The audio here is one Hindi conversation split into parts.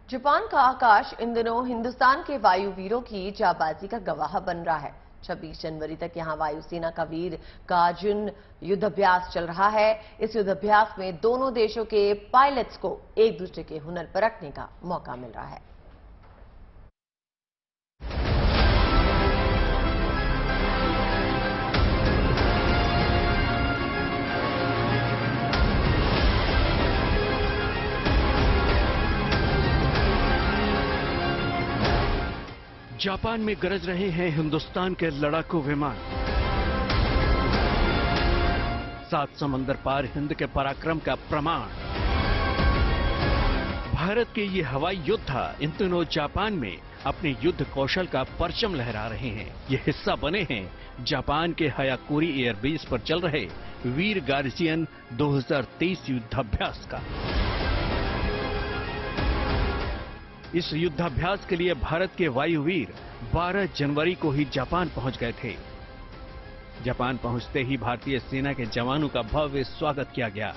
जापान का आकाश इन दिनों हिंदुस्तान के वायुवीरों की जाबाजी का गवाह बन रहा है। 26 जनवरी तक यहां वायुसेना का वीर गार्जियन युद्धाभ्यास चल रहा है। इस युद्धाभ्यास में दोनों देशों के पायलट्स को एक दूसरे के हुनर परखने का मौका मिल रहा है। जापान में गरज रहे हैं हिंदुस्तान के लड़ाकू विमान। 7 समंदर पार हिंद के पराक्रम का प्रमाण। भारत के ये हवाई योद्धा इन दिनों जापान में अपने युद्ध कौशल का परचम लहरा रहे हैं। ये हिस्सा बने हैं जापान के हयाकुरी एयरबेस पर चल रहे वीर गार्जियन 2023 युद्धाभ्यास का। इस युद्धाभ्यास के लिए भारत के वायुवीर 12 जनवरी को ही जापान पहुंच गए थे। जापान पहुंचते ही भारतीय सेना के जवानों का भव्य स्वागत किया गया।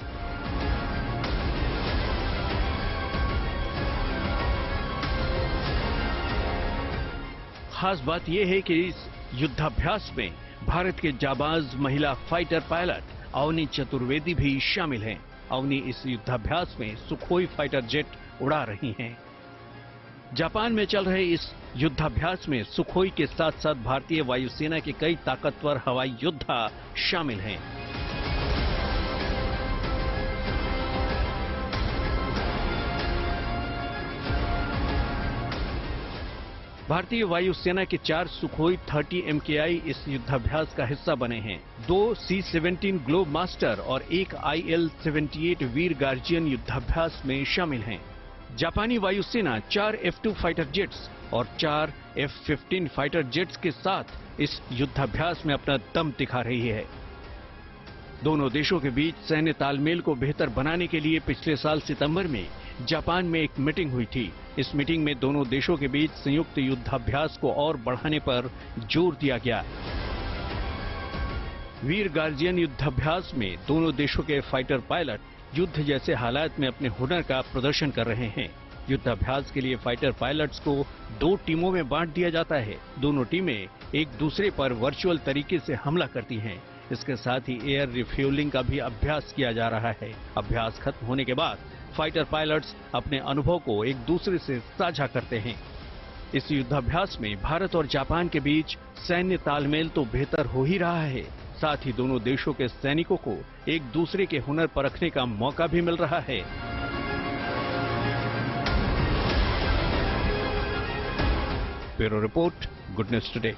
खास बात यह है कि इस युद्धाभ्यास में भारत के जाबाज महिला फाइटर पायलट अवनी चतुर्वेदी भी शामिल हैं। अवनी इस युद्धाभ्यास में सुखोई फाइटर जेट उड़ा रही हैं। जापान में चल रहे इस युद्धाभ्यास में सुखोई के साथ साथ भारतीय वायुसेना के कई ताकतवर हवाई योद्धा शामिल हैं। भारतीय वायुसेना के 4 सुखोई 30 MKI इस युद्धाभ्यास का हिस्सा बने हैं। 2 C-17 ग्लोब मास्टर और 1 IL-78 वीर गार्जियन युद्धाभ्यास में शामिल हैं। जापानी वायुसेना 4 F-2 फाइटर जेट्स और 4 F-15 फाइटर जेट्स के साथ इस युद्धाभ्यास में अपना दम दिखा रही है। दोनों देशों के बीच सैन्य तालमेल को बेहतर बनाने के लिए पिछले साल सितंबर में जापान में एक मीटिंग हुई थी। इस मीटिंग में दोनों देशों के बीच संयुक्त युद्धाभ्यास को और बढ़ाने पर जोर दिया गया। वीर गार्जियन युद्धाभ्यास में दोनों देशों के फाइटर पायलट युद्ध जैसे हालात में अपने हुनर का प्रदर्शन कर रहे हैं। युद्धाभ्यास के लिए फाइटर पायलट्स को 2 टीमों में बांट दिया जाता है। दोनों टीमें एक दूसरे पर वर्चुअल तरीके से हमला करती हैं। इसके साथ ही एयर रिफ्यूलिंग का भी अभ्यास किया जा रहा है। अभ्यास खत्म होने के बाद फाइटर पायलट्स अपने अनुभव को एक दूसरे से साझा करते हैं। इस युद्धाभ्यास में भारत और जापान के बीच सैन्य तालमेल तो बेहतर हो ही रहा है, साथ ही दोनों देशों के सैनिकों को एक दूसरे के हुनर परखने का मौका भी मिल रहा है। Bureau report, good news today.